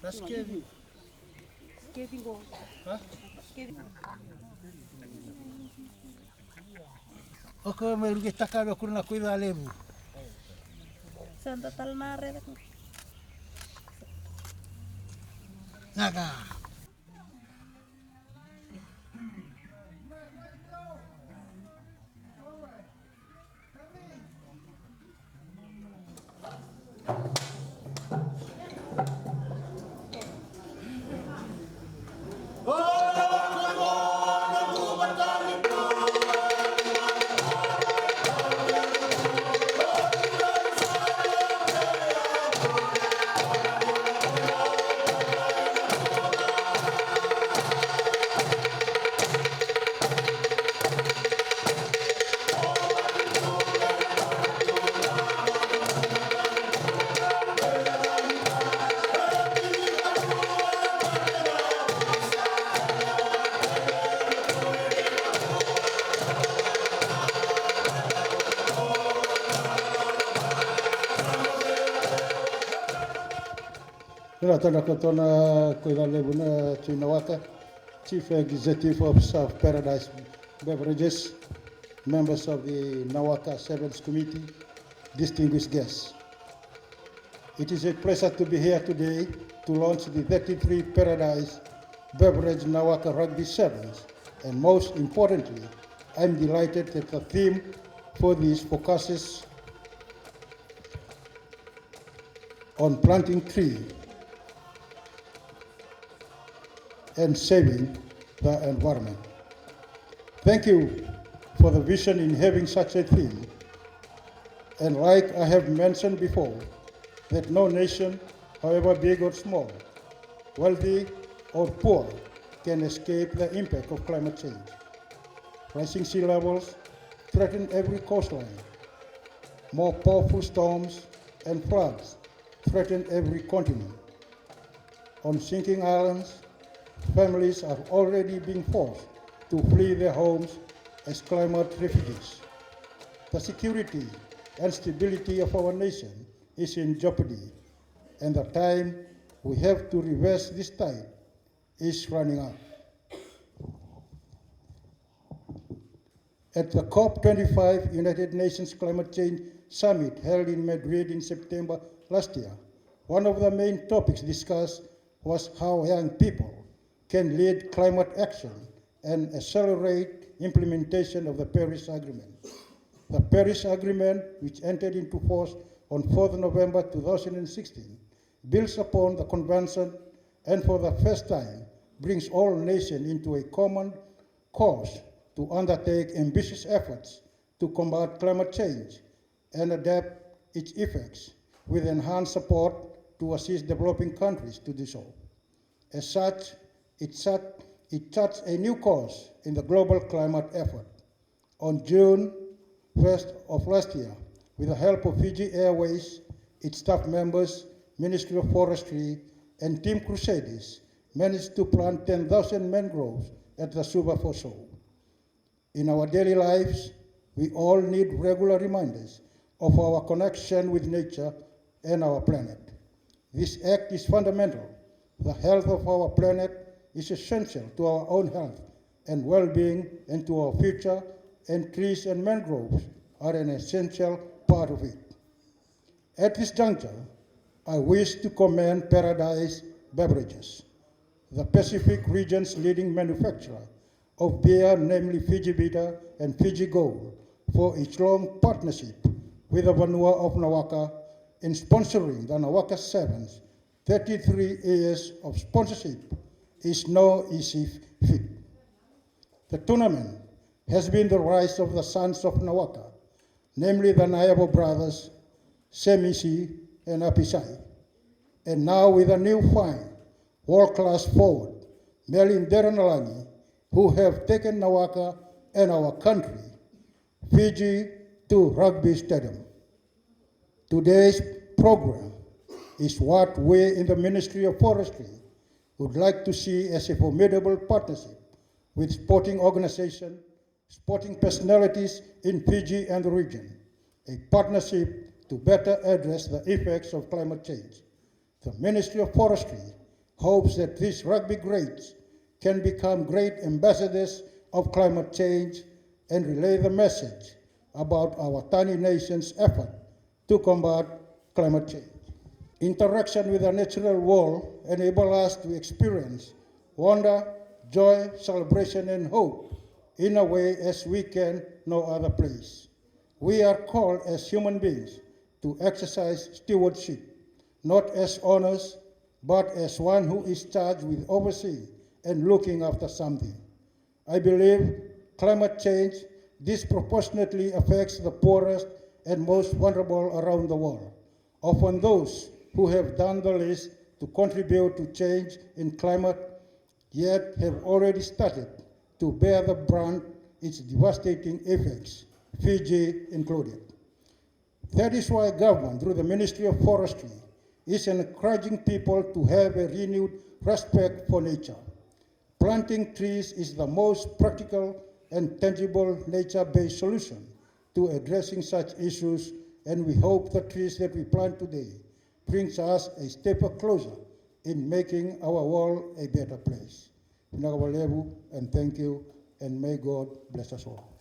That's Kevin. Kevin go. Huh? Kevin. Oko me rugi takabe kuna kuida lebu. Santa Talmare. Naga. Tēnā tōna kotona koe lebu na Fiji Nawaka, Chief Executive Officer of Paradise Beverages, members of the Nawaka Sevens Committee, distinguished guests. It is a pleasure to be here today to launch the 33 Paradise Beverage Nawaka Rugby Sevens, and most importantly, I'm delighted that the theme for this focuses on planting trees and saving the environment. Thank you for the vision in having such a theme. And like I have mentioned before, that no nation, however big or small, wealthy or poor, can escape the impact of climate change. Rising sea levels threaten every coastline. More powerful storms and floods threaten every continent. On sinking islands, families are already being forced to flee their homes as climate refugees. The security and stability of our nation is in jeopardy, and the time we have to reverse this tide is running out. At the COP25 United Nations Climate Change Summit held in Madrid in September last year, one of the main topics discussed was how young people can lead climate action and accelerate implementation of the Paris Agreement. The Paris Agreement, which entered into force on 4th November 2016, builds upon the convention and for the first time brings all nations into a common cause to undertake ambitious efforts to combat climate change and adapt its effects with enhanced support to assist developing countries to do so. As such, it charts a new course in the global climate effort. On June 1st of last year, with the help of Fiji Airways, its staff members, Ministry of Forestry, and Team Crusaders managed to plant 10,000 mangroves at the Suba Fosso. In our daily lives, we all need regular reminders of our connection with nature and our planet. This act is fundamental. The health of our planet is essential to our own health and well-being and to our future, and trees and mangroves are an essential part of it. At this juncture, I wish to commend Paradise Beverages, the Pacific region's leading manufacturer of beer, namely Fiji Bitter and Fiji Gold, for its long partnership with the Vanua of Nawaka in sponsoring the Nawaka Sevens. 33 years of sponsorship is no easy feat. The tournament has been the rise of the sons of Nawaka, namely the Nayabo brothers, Semisi and Apisai, and now with a new fine, world-class forward, Melin Deranalani, who have taken Nawaka and our country, Fiji, to Rugby Stadium. Today's program is what we in the Ministry of Forestry would like to see as a formidable partnership with sporting organizations, sporting personalities in Fiji and the region, a partnership to better address the effects of climate change. The Ministry of Forestry hopes that these rugby greats can become great ambassadors of climate change and relay the message about our tiny nation's effort to combat climate change. Interaction with the natural world enables us to experience wonder, joy, celebration, and hope in a way as we can no other place. We are called as human beings to exercise stewardship, not as owners, but as one who is charged with overseeing and looking after something. I believe climate change disproportionately affects the poorest and most vulnerable around the world, often those who have done the least to contribute to change in climate, yet have already started to bear the brunt its devastating effects, Fiji included. That is why government, through the Ministry of Forestry, is encouraging people to have a renewed respect for nature. Planting trees is the most practical and tangible nature-based solution to addressing such issues, and we hope the trees that we plant today brings us a step closer in making our world a better place. And thank you, and may God bless us all.